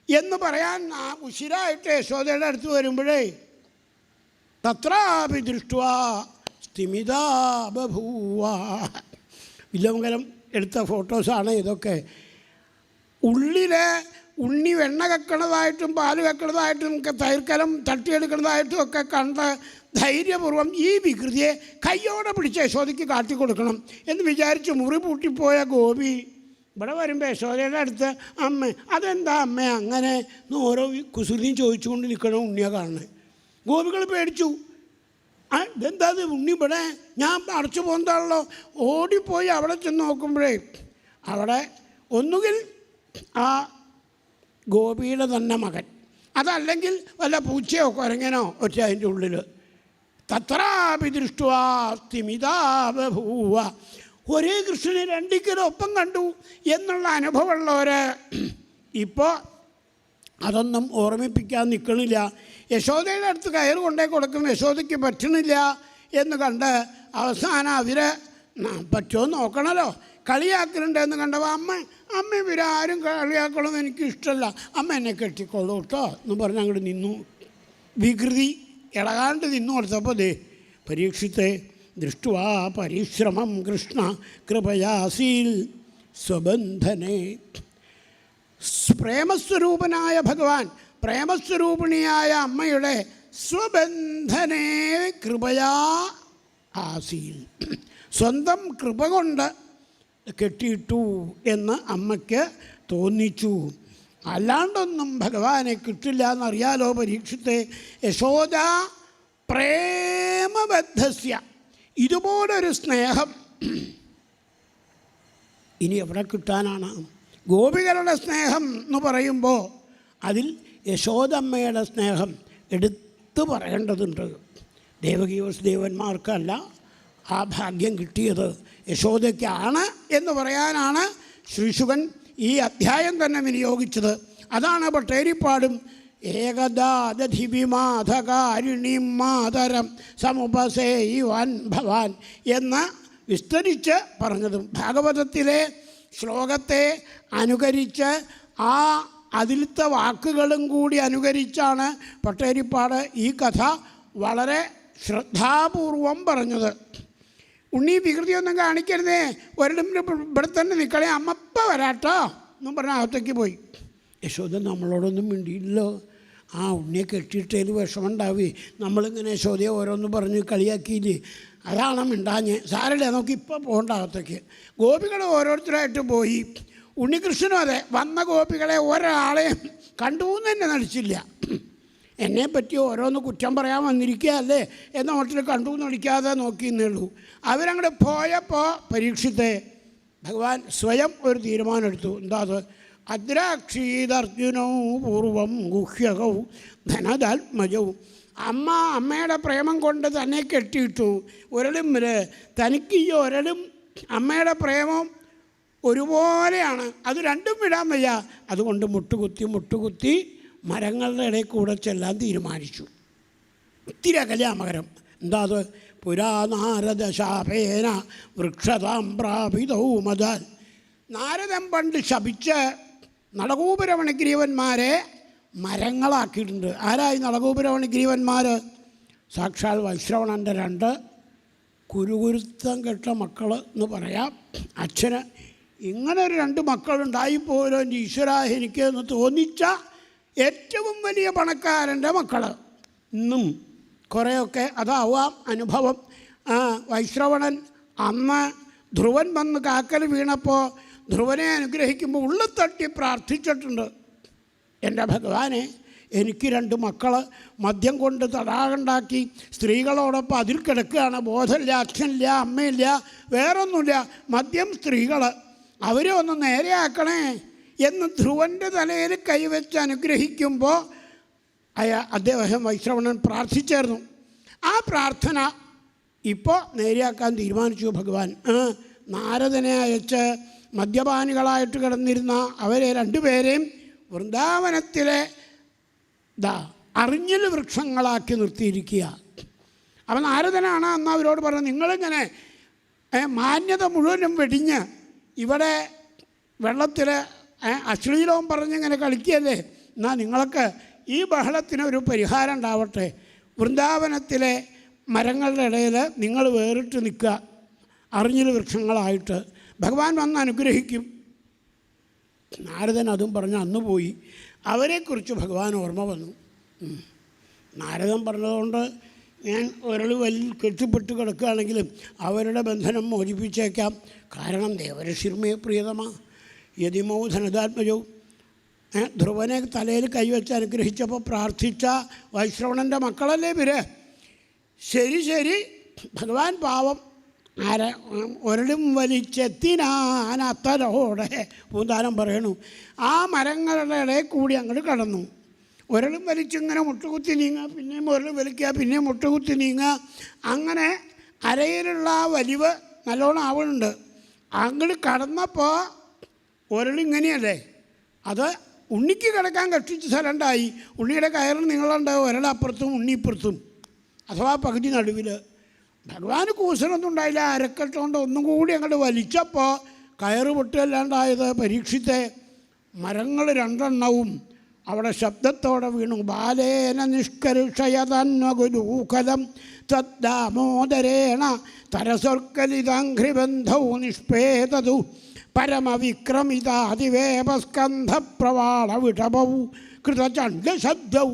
എന്ന് പറയാൻ ഉശിരായിട്ട് യശോദയുടെ അടുത്ത് വരുമ്പോഴേ തത്രാപി ദൃഷ്ട്വാ സ്ഥിമിതാ ബഭൂവ. വില്ലമംഗലം എടുത്ത ഫോട്ടോസാണ് ഇതൊക്കെ. ഉള്ളിലെ ഉണ്ണി വെണ്ണ കക്കണതായിട്ടും പാല് കക്കണതായിട്ടും തൈർക്കലം തട്ടിയെടുക്കുന്നതായിട്ടും ഒക്കെ കണ്ട് ധൈര്യപൂർവ്വം ഈ വികൃതിയെ കയ്യോടെ പിടിച്ച് യശോദയ്ക്ക് കാട്ടിക്കൊടുക്കണം എന്ന് വിചാരിച്ച് മുറി പൂട്ടിപ്പോയ ഗോപി ഇവിടെ വരുമ്പോൾ യശോദയുടെ അടുത്ത് അമ്മ അതെന്താ അമ്മ അങ്ങനെ ഓരോ കുസൃതിയും ചോദിച്ചുകൊണ്ട് നിൽക്കണം ഉണ്ണിയെ കാണുന്നത്. ഗോപികൾ പേടിച്ചു. ഇതെന്താ അത് ഉണ്ണി ഇവിടെ ഞാൻ അടച്ചു പോകുന്നതാണല്ലോ. ഓടിപ്പോയി അവിടെ ചെന്ന് നോക്കുമ്പോഴേ അവിടെ ഒന്നുകിൽ ആ ഗോപിയുടെ തന്നെ മകൻ, അതല്ലെങ്കിൽ വല്ല പൂച്ചയോ കുരങ്ങനോ ഒറ്റ അതിൻ്റെ ഉള്ളിൽ. തത്രാപി ദൃഷ്ട്വാ സ്ഥിമിതാ ബഭൂവ. ഒരേ കൃഷ്ണനെ രണ്ടിക്കലൊപ്പം കണ്ടു എന്നുള്ള അനുഭവമുള്ളവർ ഇപ്പോൾ അതൊന്നും ഓർമ്മിപ്പിക്കാൻ നിൽക്കണില്ല. യശോദയുടെ അടുത്ത് കയറ് കൊണ്ടേ കൊടുക്കും, യശോദയ്ക്ക് പറ്റണില്ല എന്ന് കണ്ട് അവസാനം അവർ പറ്റുമോ നോക്കണമല്ലോ, കളിയാക്കലുണ്ടെന്ന് കണ്ടപ്പോൾ അമ്മ ഇവരാരും കളിയാക്കണമെന്ന് എനിക്കിഷ്ടമല്ല, അമ്മ എന്നെ കെട്ടിക്കൊള്ളൂ കേട്ടോ എന്ന് പറഞ്ഞ് അങ്ങോട്ട് നിന്നു. വികൃതി ഇളകാണ്ട് നിന്നു കൊടുത്തപ്പോൾ ദേ പരീക്ഷിത്തെ ദൃഷ്ട്വാ പരിശ്രമം കൃഷ്ണ കൃപയാസീൽ സ്വബന്ധനെ. പ്രേമസ്വരൂപനായ ഭഗവാൻ പ്രേമസ്വരൂപിണിയായ അമ്മയുടെ സ്വബന്ധനെ കൃപയാ ആസീൽ, സ്വന്തം കൃപ കൊണ്ട് കെട്ടിയിട്ടു എന്ന് അമ്മയ്ക്ക് തോന്നിച്ചു. അല്ലാണ്ടൊന്നും ഭഗവാനെ കിട്ടില്ല എന്നറിയാലോ പരീക്ഷത്തെ. യശോദ പ്രേമബദ്ധസ്യ, ഇതുപോലൊരു സ്നേഹം ഇനി എവിടെ കിട്ടാനാണ്? ഗോപികളുടെ സ്നേഹം എന്ന് പറയുമ്പോൾ അതിൽ യശോദമ്മയുടെ സ്നേഹം എടുത്തു പറയേണ്ടതുണ്ട്. ദേവകീവസുദേവന്മാർക്കല്ല ആ ഭാഗ്യം കിട്ടിയത്, യശോദയ്ക്കാണ് എന്ന് പറയാനാണ് ശ്രീശുകൻ ഈ അധ്യായം തന്നെ വിനിയോഗിച്ചത്. അതാണ് ഭട്ടേരിപ്പാടും ഏകദാദധിവിമാധകാരിണീം മാതരം സമുപസേയുവാൻ ഭവാൻ എന്ന് വിസ്തരിച്ച് പറഞ്ഞതും. ഭാഗവതത്തിലെ ശ്ലോകത്തെ അനുകരിച്ച് ആ അതിലത്തെ വാക്കുകളും കൂടി അനുകരിച്ചാണ് ഭട്ടേരിപ്പാട് ഈ കഥ വളരെ ശ്രദ്ധാപൂർവം പറഞ്ഞത്. ഉണ്ണി വികൃതിയൊന്നും കാണിക്കരുതേ, ഒരിടം ഇവിടെ തന്നെ നിൽക്കണേ, അമ്മപ്പ വരാട്ടോ എന്നും പറഞ്ഞ അകത്തേക്ക് പോയി. യശോദ നമ്മളോടൊന്നും മിണ്ടിയില്ലോ. ആ ഉണ്ണിയെ കെട്ടിയിട്ടതിൽ വിഷമമുണ്ടാവേ, നമ്മളിങ്ങനെ യശോദയെ ഓരോന്ന് പറഞ്ഞ് കളിയാക്കിയില്ലേ, അതാണ് മിണ്ടാഞ്ഞ്. സാരല്ലേ, നമുക്ക് ഇപ്പോൾ പോകേണ്ട അകത്തേക്ക്. ഗോപികൾ ഓരോരുത്തരായിട്ട് പോയി. ഉണ്ണികൃഷ്ണനും അതെ, വന്ന ഗോപികളെ ഒരാളെയും കണ്ടു എന്ന് തന്നെ നടിച്ചില്ല. എന്നെപ്പറ്റി ഓരോന്ന് കുറ്റം പറയാൻ വന്നിരിക്കുകയല്ലേ എന്ന മട്ടിൽ കണ്ടു നടിക്കാതെ നോക്കിയെന്നേ ഉള്ളൂ. അവരങ്ങോട്ട് പോയപ്പോൾ പരീക്ഷിത്തെ ഭഗവാൻ സ്വയം ഒരു തീരുമാനമെടുത്തു. എന്താ അത്? അദ്രാക്ഷീതർജുനവും പൂർവം ഗുഹ്യകവും ധനദാത്മജവും. അമ്മയുടെ പ്രേമം കൊണ്ട് തന്നെ കെട്ടിയിട്ടു. ഒരളും തനിക്ക് ഈ ഒരളും അമ്മയുടെ പ്രേമം ഒരുപോലെയാണ്, അത് രണ്ടും വിടാൻ വയ്യ. അതുകൊണ്ട് മുട്ടുകുത്തി മരങ്ങളുടെ ഇടയിൽ കൂടെ ചെല്ലാൻ തീരുമാനിച്ചു. ഇത്തിരി അകലെ ആ മകരം. എന്താ അത്? പുരാനാരദശാപേന വൃക്ഷതാം പ്രാപിതവും മതാൽ. നാരദൻ പണ്ട് ശപിച്ച് നളകൂപരമണിഗ്രീവന്മാരെ മരങ്ങളാക്കിയിട്ടുണ്ട്. ആരായി നളകൂപരമണിഗ്രീവന്മാർ? സാക്ഷാൽ വൈശ്രവണൻ്റെ 2 കുരുകുരുത്തം കെട്ട മക്കൾ എന്ന് പറയാം. അച്ഛന് ഇങ്ങനെ ഒരു 2 മക്കളുണ്ടായിപ്പോലോ എൻ്റെ ഈശ്വര എനിക്ക് എന്ന് തോന്നിച്ച ഏറ്റവും വലിയ പണക്കാരൻ്റെ മക്കൾ. ഇന്നും കുറേയൊക്കെ അതാവാം അനുഭവം. വൈശ്രവണൻ അന്ന് ധ്രുവൻ വന്ന് കാക്കൽ വീണപ്പോൾ ധ്രുവനെ അനുഗ്രഹിക്കുമ്പോൾ ഉള്ളിത്തട്ടി പ്രാർത്ഥിച്ചിട്ടുണ്ട്, എൻ്റെ ഭഗവാനെ എനിക്ക് 2 മക്കൾ മദ്യം കൊണ്ട് തടാകണ്ടാക്കി സ്ത്രീകളോടൊപ്പം അതിൽ കിടക്കുകയാണ്. ബോധമില്ല, അച്ഛനില്ല, അമ്മയില്ല, വേറൊന്നുമില്ല. മദ്യം, സ്ത്രീകൾ, അവരെ ഒന്ന് നേരെയാക്കണേ എന്ന് ധ്രുവൻ്റെ തലയിൽ കൈവച്ച് അനുഗ്രഹിക്കുമ്പോൾ അദ്ദേഹം വൈശ്രവണൻ പ്രാർത്ഥിച്ചായിരുന്നു. ആ പ്രാർത്ഥന ഇപ്പോൾ നേരെയാക്കാൻ തീരുമാനിച്ചു ഭഗവാൻ. നാരദനെ അയച്ച് മദ്യപാനികളായിട്ട് കിടന്നിരുന്ന അവരെ 2 പേരെയും വൃന്ദാവനത്തിലെ അറിഞ്ഞിൽ വൃക്ഷങ്ങളാക്കി നിർത്തിയിരിക്കുക. അപ്പം നാരദനാണ് അന്ന് അവരോട് പറഞ്ഞത്, നിങ്ങളിങ്ങനെ മാന്യത മുഴുവനും വെടിഞ്ഞ് ഇവിടെ വെള്ളത്തിൽ അശ്ലീലവും പറഞ്ഞിങ്ങനെ കളിക്കുകയല്ലേ, എന്നാൽ നിങ്ങൾക്ക് ഈ ബഹളത്തിനൊരു പരിഹാരം ഉണ്ടാവട്ടെ. വൃന്ദാവനത്തിലെ മരങ്ങളുടെ ഇടയിൽ നിങ്ങൾ വേറിട്ട് നിൽക്കുക, അറിഞ്ഞിൽ വൃക്ഷങ്ങളായിട്ട്. ഭഗവാൻ വന്ന് അനുഗ്രഹിക്കും. നാരദൻ അതും പറഞ്ഞ് അന്ന് പോയി. അവരെക്കുറിച്ച് ഭഗവാൻ ഓർമ്മ വന്നു. നാരദൻ പറഞ്ഞതുകൊണ്ട് ഞാൻ ഒരൾ കെട്ടിപ്പെട്ട് കിടക്കുകയാണെങ്കിലും അവരുടെ ബന്ധനം മോചിപ്പിച്ചേക്കാം. കാരണം ദേവഋഷിർമേ പ്രിയതമാ യതിമോ ധനതാത്മജവും ധ്രുവനെ തലയിൽ കൈവച്ച് അനുഗ്രഹിച്ചപ്പോൾ പ്രാർത്ഥിച്ച വൈശ്രവണൻ്റെ മക്കളല്ലേ ഇവര്. ശരി, ഭഗവാൻ പാവം ഒരളും വലിച്ചെത്തിനാനത്തലോടെ പൂന്താനം പറയണു. ആ മരങ്ങളുടെ ഇടയിൽ കൂടി അങ്ങോട്ട് കടന്നു. ഒരളും വലിച്ചിങ്ങനെ മുട്ടുകുത്തി നീങ്ങുക, പിന്നെയും ഒരളും വലിക്കുക, പിന്നെയും മുട്ടുകുത്തി നീങ്ങുക. അങ്ങനെ അരയിലുള്ള ആ വലിവ് നല്ലോണം ആവുന്നുണ്ട്. അങ്ങോട്ട് കടന്നപ്പോൾ ഒരളിങ്ങനെയല്ലേ, അത് ഉണ്ണിക്ക് കിടക്കാൻ കഷ്ടിച്ച് സ്ഥലമുണ്ടായി. ഉണ്ണിയുടെ കയറിന് നിങ്ങളുണ്ടാവും, ഒരളപ്പുറത്തും ഉണ്ണിപ്പുറത്തും, അഥവാ പകുതി നടുവിൽ. ഭഗവാന് കൂസനൊന്നും ഉണ്ടായില്ല. അരക്കെട്ടുകൊണ്ട് ഒന്നും കൂടി അങ്ങോട്ട് വലിച്ചപ്പോൾ കയറ് പൊട്ടുകയല്ലാണ്ടായത്. പരീക്ഷിത്തെ മരങ്ങൾ 2 അവിടെ ശബ്ദത്തോടെ വീണു. ബാലേന നിഷ്കരുഷയതന്വഗുലൂകലം തദ്ദാമോദരേണ തരസർക്കലിതാഘ്രിബന്ധൗ നിഷ്പേതതു പരമവിക്രമിതാതിവേപസ്കന്ധപ്രവാള വിഷഭൗ കൃതചണ്ഡശബ്ദൗ.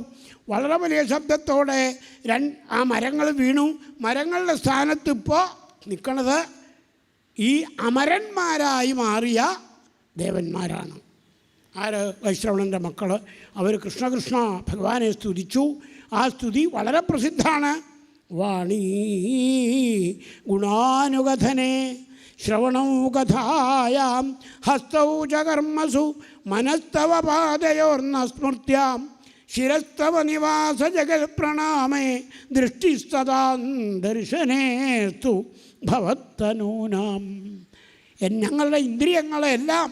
വളരെ വലിയ ശബ്ദത്തോടെ ആ മരങ്ങൾ വീണു. മരങ്ങളുടെ സ്ഥാനത്ത് ഇപ്പോൾ നിൽക്കുന്നത് ഈ അമരന്മാരായി മാറിയ ദേവന്മാരാണ്. ആര്? വൈശ്രവണൻ്റെ മക്കൾ. അവർ കൃഷ്ണ ഭഗവാനെ സ്തുതിച്ചു. ആ സ്തുതി വളരെ പ്രസിദ്ധമാണ്. വാണീ ഗുണാനുകഥനെ ശ്രവണൗ കഥായാം ഹസ്തൗ ച കർമ്മസു മനസ്തവ പാദയോർന്ന സ്മൃത്യാം ശിരസ്തവ നിവാസ ജഗത് പ്രണാമേ ദൃഷ്ടിസ്തദാം ദർശനേസ്തു ഭവത്തനൂനാം. ഞങ്ങളുടെ ഇന്ദ്രിയങ്ങളെല്ലാം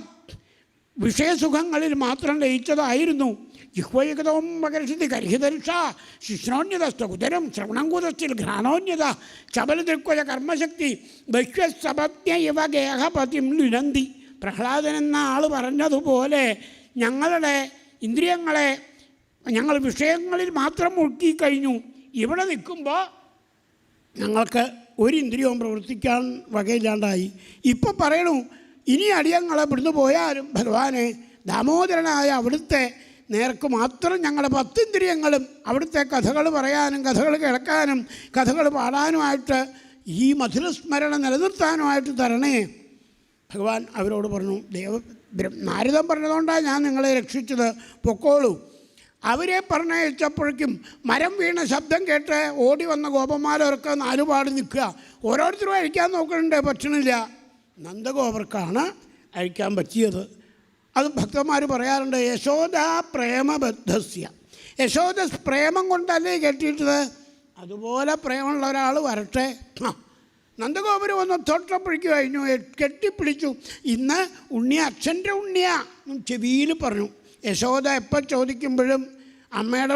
വിഷയസുഖങ്ങളിൽ മാത്രം ലയിച്ചതായിരുന്നു. ജിഹ്വയുഗതവും മകർഷിതി കർഹിതർഷ ശിശ്നോന്യതസ്തുതരം ശ്രവണം കുതസ്ഥിൽ ഘ്രാണോന്യത ചബലദൃക്വയ കർമ്മശക്തി ബഹ്യസപജ്ഞ ഇവ ഗേഹപതിം ലുനന്തി. പ്രഹ്ലാദൻ എന്ന ആൾ പറഞ്ഞതുപോലെ ഞങ്ങളുടെ ഇന്ദ്രിയങ്ങളെ ഞങ്ങൾ വിഷയങ്ങളിൽ മാത്രം മുഴുക്കിക്കഴിഞ്ഞു. ഇവിടെ നിൽക്കുമ്പോൾ ഞങ്ങൾക്ക് ഒരു ഇന്ദ്രിയവും പ്രവർത്തിക്കാൻ വകയില്ലാണ്ടായി. ഇപ്പം പറയണു, ഇനി അടിയങ്ങളെ ഇവിടുന്ന് പോയാലും ഭഗവാനെ ദാമോദരനായ അവിടുത്തെ നേർക്ക് മാത്രം ഞങ്ങളുടെ 10 ഇന്ദ്രിയങ്ങളും അവിടുത്തെ കഥകൾ പറയാനും കഥകൾ കേൾക്കാനും കഥകൾ പാടാനുമായിട്ട് ഈ മധുരസ്മരണ നിലനിർത്താനുമായിട്ട് തരണേ. ഭഗവാൻ അവരോട് പറഞ്ഞു. നാരദൻ പറഞ്ഞതുകൊണ്ടാണ് ഞാൻ നിങ്ങളെ രക്ഷിച്ചത്, പൊക്കോളൂ. അവരെ പറഞ്ഞയച്ചപ്പോഴേക്കും മരം വീണ ശബ്ദം കേട്ട് ഓടി വന്ന ഗോപന്മാരവർക്ക് 4 പാട് നിൽക്കുക. ഓരോരുത്തരും അഴിക്കാൻ നോക്കുന്നുണ്ട്, പറ്റണില്ല. നന്ദഗോപർക്കാണ് അഴിക്കാൻ പറ്റിയത്. അത് ഭക്തന്മാർ പറയാറുണ്ട്, യശോദ പ്രേമബദ്ധസ്യ. യശോദ പ്രേമം കൊണ്ടല്ലേ കെട്ടിയിട്ടത്, അതുപോലെ പ്രേമമുള്ള ഒരാൾ വരട്ടെ. നന്ദഗോപർ വന്ന് തൊട്ടപ്പോഴേക്കും കഴിഞ്ഞു, കെട്ടിപ്പിടിച്ചു. ഇന്ന് ഉണ്ണിയ അച്ഛൻ്റെ ഉണ്ണിയാ ചെവിയിൽ പറഞ്ഞു. യശോദ എപ്പോൾ ചോദിക്കുമ്പോഴും അമ്മയുടെ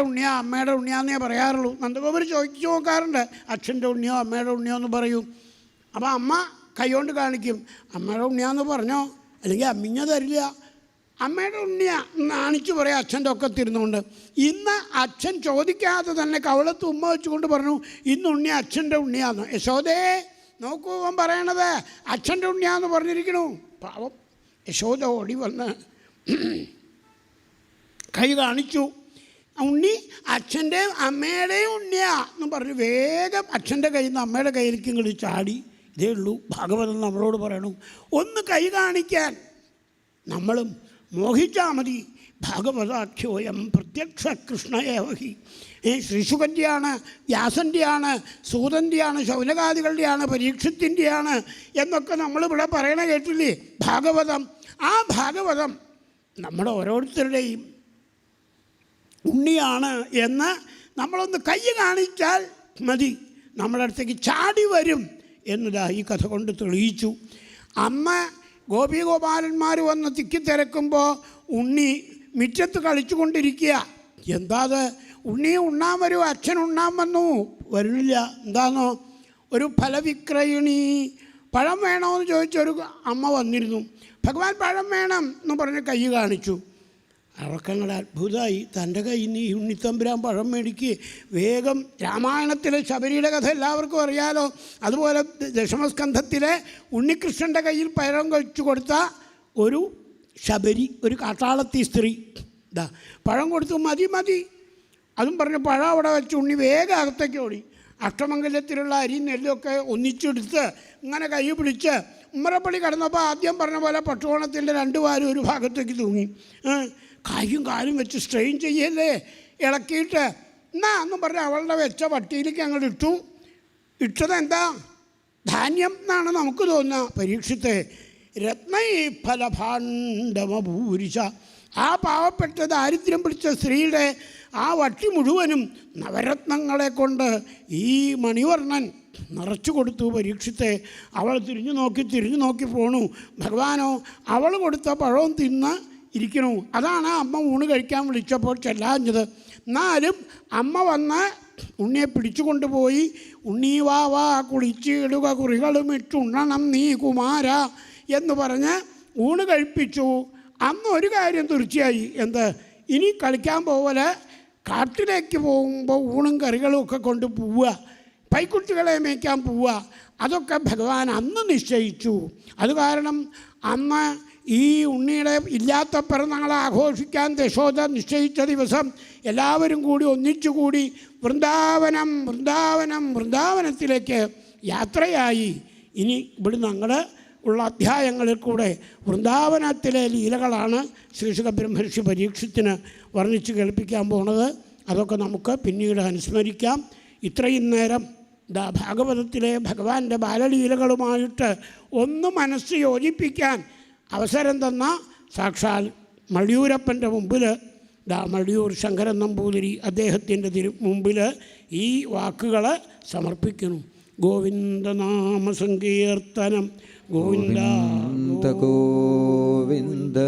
ഉണ്ണിയാന്നേ പറയാറുള്ളൂ. നന്ദഗോപർ ചോദിച്ചു നോക്കാറുണ്ട്, അച്ഛൻ്റെ ഉണ്ണിയോ അമ്മയുടെ ഉണ്ണിയോ എന്ന് പറയൂ. അപ്പോൾ അമ്മ കൈകൊണ്ട് കാണിക്കും, അമ്മയുടെ ഉണ്ണിയാന്ന് പറഞ്ഞോ, അല്ലെങ്കിൽ അമ്മിഞ്ഞ തരില്ല. അമ്മയുടെ ഉണ്ണിയ കാണിച്ചു പറയാം അച്ഛൻ്റെ ഒക്കെ തിരുന്നുകൊണ്ട്. ഇന്ന് അച്ഛൻ ചോദിക്കാതെ തന്നെ കവളത്ത് ഉമ്മ വെച്ചുകൊണ്ട് പറഞ്ഞു, ഇന്ന് ഉണ്ണി അച്ഛൻ്റെ ഉണ്ണിയാന്ന്. യശോദേ നോക്കൂ, അവൻ പറയണത് അച്ഛൻ്റെ ഉണ്ണിയാന്ന് പറഞ്ഞിരിക്കണു. പാവം യശോദ ഓടി വന്ന് കൈ കാണിച്ചു. ഉണ്ണി അച്ഛൻ്റെയും അമ്മയുടെയും ഉണ്ണിയാ എന്നും പറഞ്ഞു വേഗം അച്ഛൻ്റെ കയ്യിൽ നിന്ന് അമ്മയുടെ കയ്യിലേക്ക് ഇങ്ങോട്ട് ചാടി. ഇതേ ഉള്ളൂ ഭാഗവതം നമ്മളോട് പറയണു, ഒന്ന് കൈ കാണിക്കാൻ നമ്മളും മോഹിച്ചാൽ മതി. ഭാഗവതാഖ്യോയം പ്രത്യക്ഷ കൃഷ്ണയേവഹി. ശ്രീശുകൻ്റെയാണ്, വ്യാസൻ്റെയാണ്, സൂതൻ്റെയാണ്, ശൗനകാദികളുടെയാണ്, പരീക്ഷത്തിൻ്റെയാണ് എന്നൊക്കെ നമ്മളിവിടെ പറയണ കേട്ടില്ലേ ഭാഗവതം. ആ ഭാഗവതം നമ്മുടെ ഓരോരുത്തരുടെയും ഉണ്ണിയാണ് എന്ന് നമ്മളൊന്ന് കൈ കാണിച്ചാൽ മതി, നമ്മുടെ അടുത്തേക്ക് ചാടി വരും എന്നതാ ഈ കഥ കൊണ്ട് തെളിയിച്ചു. അമ്മ ഗോപിഗോപാലന്മാർ വന്ന് തിക്കിത്തിരക്കുമ്പോൾ ഉണ്ണി മുറ്റത്ത് കളിച്ചു കൊണ്ടിരിക്കുക. എന്താ അത്? ഉണ്ണി ഉണ്ണാൻ വരും, അച്ഛൻ ഉണ്ണാൻ വന്നു, വരുന്നില്ല. എന്താണോ? ഒരു ഫലവിക്രയിണി, പഴം വേണമെന്ന് ചോദിച്ചൊരു അമ്മ വന്നിരുന്നു. ഭഗവാൻ പഴം വേണം എന്ന് പറഞ്ഞ് കൈ കാണിച്ചു. അവർക്കങ്ങളുടെ അത്ഭുതമായി. തൻ്റെ കയ്യിൽ നിന്ന് ഈ ഉണ്ണിത്തമ്പുരാൻ പഴം മേടിക്കുക. വേഗം രാമായണത്തിലെ ശബരിയുടെ കഥ എല്ലാവർക്കും അറിയാലോ. അതുപോലെ ദശമസ്കന്ധത്തിലെ ഉണ്ണികൃഷ്ണൻ്റെ കയ്യിൽ പഴം കഴിച്ചു കൊടുത്ത ഒരു ശബരി, ഒരു കാട്ടാളത്തി സ്ത്രീ ഇതാ പഴം കൊടുത്തു. മതി മതി അതും പറഞ്ഞ് പഴം അവിടെ വെച്ച് ഉണ്ണി വേഗം അകത്തേക്ക് ഓടി. അഷ്ടമംഗലത്തിലുള്ള അരി നെല്ലൊക്കെ ഒന്നിച്ചെടുത്ത് ഇങ്ങനെ കൈ പിടിച്ച് ഉമ്മറപ്പള്ളി കടന്നപ്പോൾ ആദ്യം പറഞ്ഞ പോലെ പട്ടുകോണത്തിൻ്റെ 2 വാരും ഒരു ഭാഗത്തേക്ക് തൂങ്ങി. കൈയും കാലും വെച്ച് സ്ട്രെയിൻ ചെയ്യല്ലേ, ഇളക്കിയിട്ട് എന്നാ എന്നും പറഞ്ഞ് അവളുടെ വെച്ച വട്ടിയിലേക്ക് അങ്ങോട്ട് ഇട്ടു. ഇട്ടത് എന്താ? ധാന്യം എന്നാണ് നമുക്ക് തോന്നുക. പരീക്ഷത്തെ രത്നൈ ഫലഭാണ്ഡമഭൂരിശ, ആ പാവപ്പെട്ട ദാരിദ്ര്യം പിടിച്ച സ്ത്രീയുടെ ആ വട്ടി മുഴുവനും നവരത്നങ്ങളെ കൊണ്ട് ഈ മണിവർണ്ണൻ നിറച്ചു കൊടുത്തു പരീക്ഷത്തെ. അവൾ തിരിഞ്ഞു നോക്കി പോണു. ഭഗവാനോ അവൾ കൊടുത്ത പഴവും തിന്ന് ഇരിക്കണു. അതാണ് അമ്മ ഊണ് കഴിക്കാൻ വിളിച്ചപ്പോൾ ചെല്ലാഞ്ഞത്. എന്നാലും അമ്മ വന്ന് ഉണ്ണിയെ പിടിച്ചു കൊണ്ടുപോയി. ഉണ്ണി വാ വാ കുളിച്ചിടുക കുറികളും ഇട്ടുണ്ണണം നീ കുമാര എന്ന് പറഞ്ഞ് ഊണ് കഴിപ്പിച്ചു. അന്ന് ഒരു കാര്യം തീർച്ചയായി. എന്ത്? ഇനി കളിക്കാൻ പോലെ കാട്ടിലേക്ക് പോകുമ്പോൾ ഊണും കറികളും ഒക്കെ കൊണ്ട് പോവുക, പൈക്കുട്ടികളെ മേയ്ക്കാൻ പോവുക, അതൊക്കെ ഭഗവാൻ അന്ന് നിശ്ചയിച്ചു. അത് കാരണം അന്ന് ഈ ഉണ്ണിയുടെ ഇല്ലാത്ത പിറന്നാൾ ആഘോഷിക്കാൻ യശോദ നിശ്ചയിച്ച ദിവസം എല്ലാവരും കൂടി ഒന്നിച്ചുകൂടി വൃന്ദാവനത്തിലേക്ക് യാത്രയായി. ഇനി ഇവിടുന്ന് അങ്ങോട്ട് ഉള്ള അധ്യായങ്ങളിൽ കൂടെ വൃന്ദാവനത്തിലെ ലീലകളാണ് ശ്രീശുക ബ്രഹ്മർഷി പരീക്ഷത്തിന് വർണ്ണിച്ച് കേൾപ്പിക്കാൻ പോണത്. അതൊക്കെ നമുക്ക് പിന്നീട് അനുസ്മരിക്കാം. ഇത്രയും നേരം ഭാഗവതത്തിലെ ഭഗവാന്റെ ബാലലീലകളുമായിട്ട് ഒന്ന് മനസ്സ് യോജിപ്പിക്കാൻ അവസരം തന്ന സാക്ഷാൽ മള്ളിയൂരപ്പൻ്റെ മുമ്പിൽ മള്ളിയൂർ ശങ്കരൻ നമ്പൂതിരി അദ്ദേഹത്തിൻ്റെ മുമ്പിൽ ഈ വാക്കുകൾ സമർപ്പിക്കുന്നു. ഗോവിന്ദനാമ സങ്കീർത്തനം ഗോവിന്ദ ഗോവിന്ദ.